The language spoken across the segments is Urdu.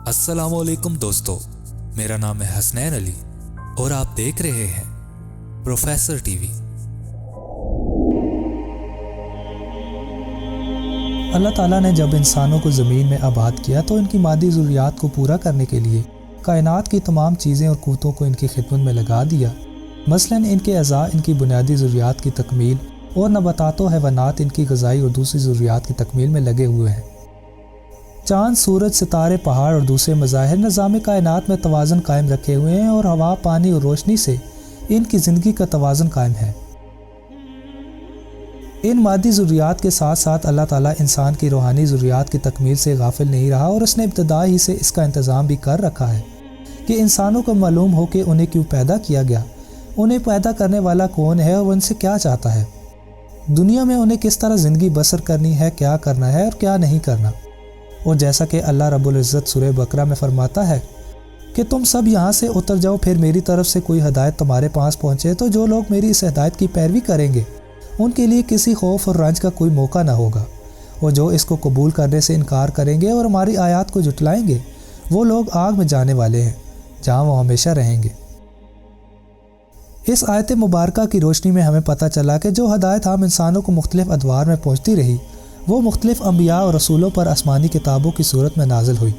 السلام علیکم دوستو، میرا نام ہے حسنین علی اور آپ دیکھ رہے ہیں پروفیسر ٹی وی۔ اللہ تعالیٰ نے جب انسانوں کو زمین میں آباد کیا تو ان کی مادی ضروریات کو پورا کرنے کے لیے کائنات کی تمام چیزیں اور قوتوں کو ان کی خدمت میں لگا دیا۔ مثلاً ان کے اعضاء ان کی بنیادی ضروریات کی تکمیل اور نباتات و حیوانات ان کی غذائی اور دوسری ضروریات کی تکمیل میں لگے ہوئے ہیں۔ چاند، سورج، ستارے، پہاڑ اور دوسرے مظاہر نظام کائنات میں توازن قائم رکھے ہوئے ہیں اور ہوا، پانی اور روشنی سے ان کی زندگی کا توازن قائم ہے۔ ان مادی ضروریات کے ساتھ ساتھ اللہ تعالیٰ انسان کی روحانی ضروریات کی تکمیل سے غافل نہیں رہا اور اس نے ابتدا ہی سے اس کا انتظام بھی کر رکھا ہے کہ انسانوں کو معلوم ہو کہ انہیں کیوں پیدا کیا گیا، انہیں پیدا کرنے والا کون ہے اور وہ ان سے کیا چاہتا ہے، دنیا میں انہیں کس طرح زندگی بسر کرنی ہے، کیا کرنا ہے اور کیا نہیں کرنا۔ اور جیسا کہ اللہ رب العزت سورہ بقرہ میں فرماتا ہے کہ تم سب یہاں سے اتر جاؤ، پھر میری طرف سے کوئی ہدایت تمہارے پاس پہنچے تو جو لوگ میری اس ہدایت کی پیروی کریں گے ان کے لیے کسی خوف اور رنج کا کوئی موقع نہ ہوگا، اور جو اس کو قبول کرنے سے انکار کریں گے اور ہماری آیات کو جھٹلائیں گے وہ لوگ آگ میں جانے والے ہیں جہاں وہ ہمیشہ رہیں گے۔ اس آیت مبارکہ کی روشنی میں ہمیں پتہ چلا کہ جو ہدایت ہم انسانوں کو مختلف ادوار میں پہنچتی رہی وہ مختلف انبیاء اور رسولوں پر آسمانی کتابوں کی صورت میں نازل ہوئی،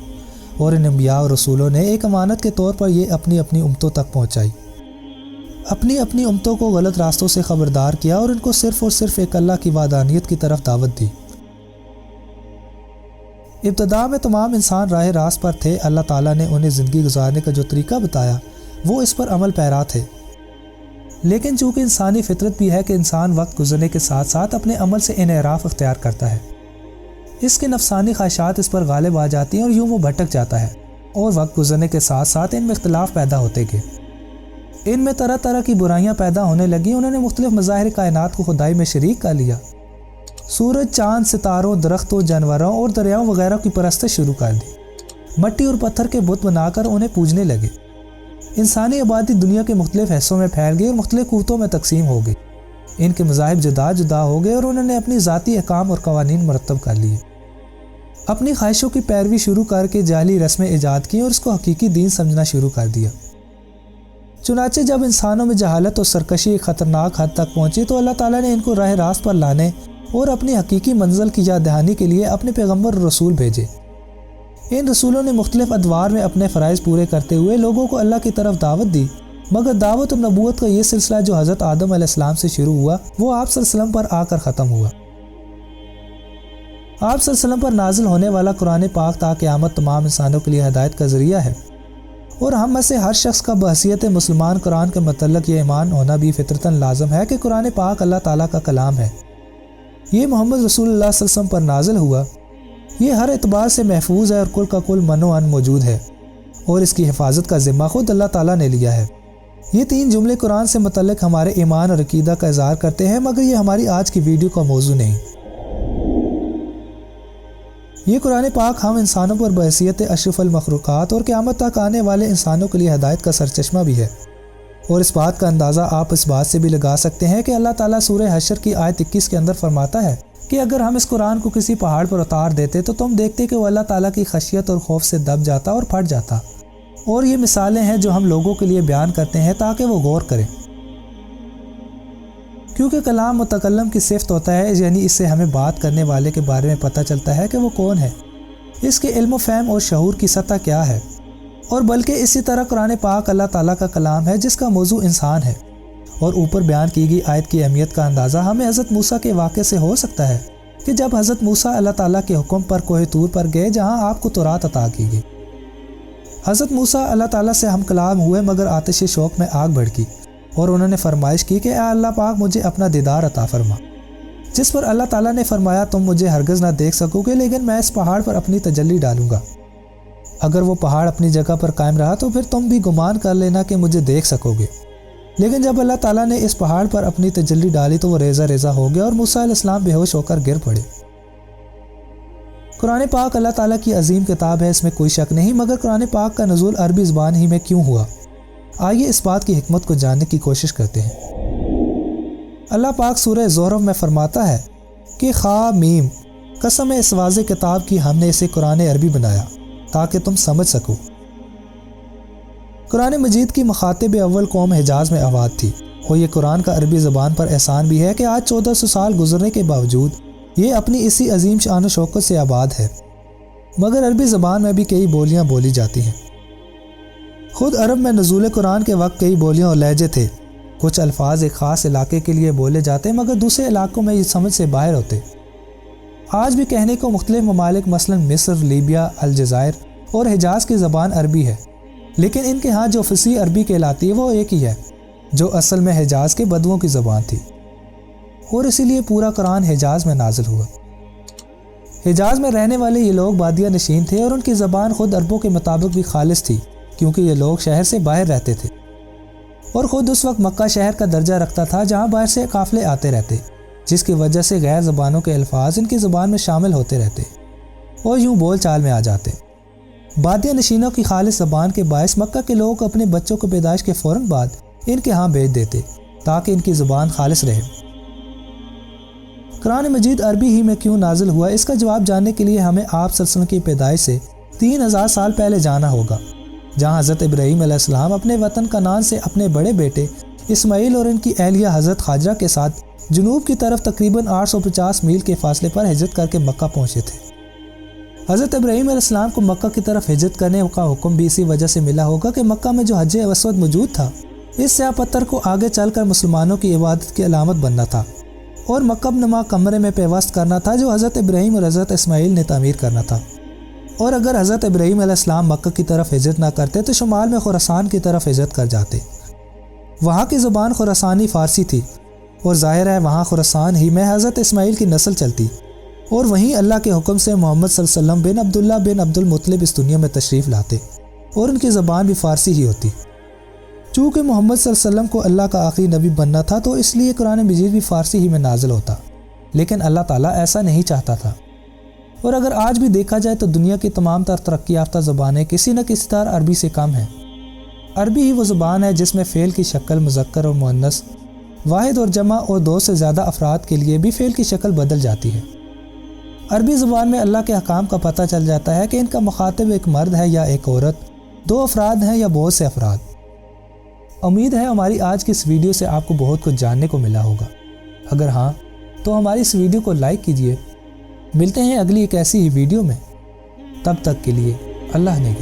اور ان انبیاء اور رسولوں نے ایک امانت کے طور پر یہ اپنی اپنی امتوں تک پہنچائی، اپنی اپنی امتوں کو غلط راستوں سے خبردار کیا اور ان کو صرف اور صرف ایک اللہ کی وحدانیت کی طرف دعوت دی۔ ابتدا میں تمام انسان راہ راست پر تھے، اللہ تعالیٰ نے انہیں زندگی گزارنے کا جو طریقہ بتایا وہ اس پر عمل پیرا تھے، لیکن چونکہ انسانی فطرت بھی ہے کہ انسان وقت گزرنے کے ساتھ ساتھ اپنے عمل سے انحراف اختیار کرتا ہے، اس کے نفسانی خواہشات اس پر غالب آ جاتی ہیں اور یوں وہ بھٹک جاتا ہے، اور وقت گزرنے کے ساتھ ساتھ ان میں اختلاف پیدا ہوتے گئے، ان میں طرح طرح کی برائیاں پیدا ہونے لگیں، انہوں نے مختلف مظاہر کائنات کو خدائی میں شریک کر لیا، سورج، چاند، ستاروں، درختوں، جانوروں اور دریاؤں وغیرہ کی پرستش شروع کر دی، مٹی اور پتھر کے بت بنا کر انہیں پوجنے لگے۔ انسانی آبادی دنیا کے مختلف حصوں میں پھیل گئی اور مختلف قوتوں میں تقسیم ہو گئی، ان کے مذاہب جدا جدا ہو گئے اور انہوں نے اپنی ذاتی احکام اور قوانین مرتب کر لیے، اپنی خواہشوں کی پیروی شروع کر کے جعلی رسمیں ایجاد کی اور اس کو حقیقی دین سمجھنا شروع کر دیا۔ چنانچہ جب انسانوں میں جہالت اور سرکشی ایک خطرناک حد تک پہنچی تو اللہ تعالیٰ نے ان کو راہ راست پر لانے اور اپنی حقیقی منزل کی یاد دہانی کے لیے اپنے پیغمبر اور رسول بھیجے۔ ان رسولوں نے مختلف ادوار میں اپنے فرائض پورے کرتے ہوئے لوگوں کو اللہ کی طرف دعوت دی، مگر دعوت اور نبوت کا یہ سلسلہ جو حضرت آدم علیہ السلام سے شروع ہوا وہ آپ صلی اللہ علیہ وسلم پر آ کر ختم ہوا۔ آپ صلی اللہ علیہ وسلم پر نازل ہونے والا قرآن پاک تا قیامت تمام انسانوں کے لیے ہدایت کا ذریعہ ہے، اور ہم میں سے ہر شخص کا بحیثیت مسلمان قرآن کے متعلق یہ ایمان ہونا بھی فطرتاً لازم ہے کہ قرآن پاک اللہ تعالیٰ کا کلام ہے، یہ محمد رسول اللہ صلی اللہ علیہ وسلم پر نازل ہوا، یہ ہر اعتبار سے محفوظ ہے اور کل کا کل من و عن موجود ہے، اور اس کی حفاظت کا ذمہ خود اللہ تعالیٰ نے لیا ہے۔ یہ تین جملے قرآن سے متعلق ہمارے ایمان اور عقیدہ کا اظہار کرتے ہیں، مگر یہ ہماری آج کی ویڈیو کا موضوع نہیں۔ یہ قرآن پاک ہم انسانوں پر بحیثیت اشرف المخلوقات اور قیامت تک آنے والے انسانوں کے لیے ہدایت کا سرچشمہ بھی ہے، اور اس بات کا اندازہ آپ اس بات سے بھی لگا سکتے ہیں کہ اللہ تعالیٰ سورہ حشر کی آیت 21 کے اندر فرماتا ہے کہ اگر ہم اس قرآن کو کسی پہاڑ پر اتار دیتے تو تم دیکھتے کہ وہ اللہ تعالیٰ کی خشیت اور خوف سے دب جاتا اور پھٹ جاتا، اور یہ مثالیں ہیں جو ہم لوگوں کے لیے بیان کرتے ہیں تاکہ وہ غور کریں، کیونکہ کلام متکلم کی صفت ہوتا ہے، یعنی اس سے ہمیں بات کرنے والے کے بارے میں پتہ چلتا ہے کہ وہ کون ہے، اس کے علم و فہم اور شعور کی سطح کیا ہے، اور بلکہ اسی طرح قرآن پاک اللہ تعالیٰ کا کلام ہے جس کا موضوع انسان ہے۔ اور اوپر بیان کی گئی آیت کی اہمیت کا اندازہ ہمیں حضرت موسیٰ کے واقعے سے ہو سکتا ہے کہ جب حضرت موسیٰ اللہ تعالیٰ کے حکم پر کوہ طور پر گئے جہاں آپ کو تورات عطا کی گئی، حضرت موسیٰ اللہ تعالیٰ سے ہم کلام ہوئے مگر آتش شوق میں آگ بھڑکی، اور انہوں نے فرمائش کی کہ اے اللہ پاک مجھے اپنا دیدار عطا فرما، جس پر اللہ تعالیٰ نے فرمایا تم مجھے ہرگز نہ دیکھ سکو گے، لیکن میں اس پہاڑ پر اپنی تجلی ڈالوں گا، اگر وہ پہاڑ اپنی جگہ پر قائم رہا تو پھر تم بھی گمان کر لینا کہ مجھے دیکھ سکو گے، لیکن جب اللہ تعالیٰ نے اس پہاڑ پر اپنی تجلی ڈالی تو وہ ریزہ ریزہ ہو گیا اور موسیٰ علیہ السلام بے ہوش ہو کر گر پڑے۔ قرآن پاک اللہ تعالیٰ کی عظیم کتاب ہے، اس میں کوئی شک نہیں، مگر قرآن پاک کا نزول عربی زبان ہی میں کیوں ہوا؟ آئیے اس بات کی حکمت کو جاننے کی کوشش کرتے ہیں۔ اللہ پاک سورہ زخرف میں فرماتا ہے کہ خا میم، قسم اس واضح کتاب کی ہم نے اسے قرآن عربی بنایا تاکہ تم سمجھ سکو۔ قرآن مجید کی مخاطب اول قوم حجاز میں آباد تھی، اور یہ قرآن کا عربی زبان پر احسان بھی ہے کہ آج 1400 سال گزرنے کے باوجود یہ اپنی اسی عظیم شان و شوکت سے آباد ہے۔ مگر عربی زبان میں بھی کئی بولیاں بولی جاتی ہیں۔ خود عرب میں نزول قرآن کے وقت کئی بولیاں اور لہجے تھے۔ کچھ الفاظ ایک خاص علاقے کے لیے بولے جاتے مگر دوسرے علاقوں میں یہ سمجھ سے باہر ہوتے۔ آج بھی کہنے کو مختلف ممالک مثلا مصر، لیبیا، الجزائر اور حجاز کی زبان عربی ہے، لیکن ان کے ہاں جو فصیح عربی کہلاتی ہے وہ ایک ہی ہے، جو اصل میں حجاز کے بدوؤں کی زبان تھی، اور اسی لیے پورا قرآن حجاز میں نازل ہوا۔ حجاز میں رہنے والے یہ لوگ بادیہ نشین تھے، اور ان کی زبان خود عربوں کے مطابق بھی خالص تھی، کیونکہ یہ لوگ شہر سے باہر رہتے تھے، اور خود اس وقت مکہ شہر کا درجہ رکھتا تھا جہاں باہر سے قافلے آتے رہتے، جس کی وجہ سے غیر زبانوں کے الفاظ ان کی زبان میں شامل ہوتے رہتے اور یوں بول چال میں آ جاتے۔ بادیہ نشینوں کی خالص زبان کے باعث مکہ کے لوگ اپنے بچوں کو پیدائش کے فوراً بعد ان کے ہاں بھیج دیتے تاکہ ان کی زبان خالص رہے۔ قرآن مجید عربی ہی میں کیوں نازل ہوا، اس کا جواب جاننے کے لیے ہمیں آپ صلی اللہ علیہ وسلم کی پیدائش سے 3000 سال پہلے جانا ہوگا، جہاں حضرت ابراہیم علیہ السلام اپنے وطن کنعان سے اپنے بڑے بیٹے اسماعیل اور ان کی اہلیہ حضرت ہاجرہ کے ساتھ جنوب کی طرف تقریباً 850 میل کے فاصلے پر ہجرت کر کے مکہ پہنچے تھے۔ حضرت ابراہیم علیہ السلام کو مکہ کی طرف ہجرت کرنے کا حکم بھی اسی وجہ سے ملا ہوگا کہ مکہ میں جو حجر اسود موجود تھا، اس سیاہ پتھر کو آگے چل کر مسلمانوں کی عبادت کی علامت بننا تھا اور مکعب نما کمرے میں پیوست کرنا تھا جو حضرت ابراہیم اور حضرت اسماعیل نے تعمیر کرنا تھا۔ اور اگر حضرت ابراہیم علیہ السلام مکہ کی طرف ہجرت نہ کرتے تو شمال میں خراسان کی طرف ہجرت کر جاتے۔ وہاں کی زبان خراسانی فارسی تھی، اور ظاہر ہے وہاں خراسان ہی میں حضرت اسماعیل کی نسل چلتی، اور وہیں اللہ کے حکم سے محمد صلی اللہ علیہ وسلم بن عبداللہ بن عبد المطلب اس دنیا میں تشریف لاتے، اور ان کی زبان بھی فارسی ہی ہوتی۔ چونکہ محمد صلی اللہ علیہ وسلم کو اللہ کا آخری نبی بننا تھا تو اس لیے قرآن مجید بھی فارسی ہی میں نازل ہوتا، لیکن اللہ تعالیٰ ایسا نہیں چاہتا تھا۔ اور اگر آج بھی دیکھا جائے تو دنیا کی تمام تر ترقی یافتہ زبانیں کسی نہ کسی طرح عربی سے کم ہیں۔ عربی ہی وہ زبان ہے جس میں فعل کی شکل مذکر اور مؤنث، واحد اور جمع اور دو سے زیادہ افراد کے لیے بھی فعل کی شکل بدل جاتی ہے۔ عربی زبان میں اللہ کے احکام کا پتہ چل جاتا ہے کہ ان کا مخاطب ایک مرد ہے یا ایک عورت، دو افراد ہیں یا بہت سے افراد۔ امید ہے ہماری آج کی اس ویڈیو سے آپ کو بہت کچھ جاننے کو ملا ہوگا۔ اگر ہاں تو ہماری اس ویڈیو کو لائک کیجیے۔ ملتے ہیں اگلی ایک ایسی ہی ویڈیو میں، تب تک کے لیے اللہ نے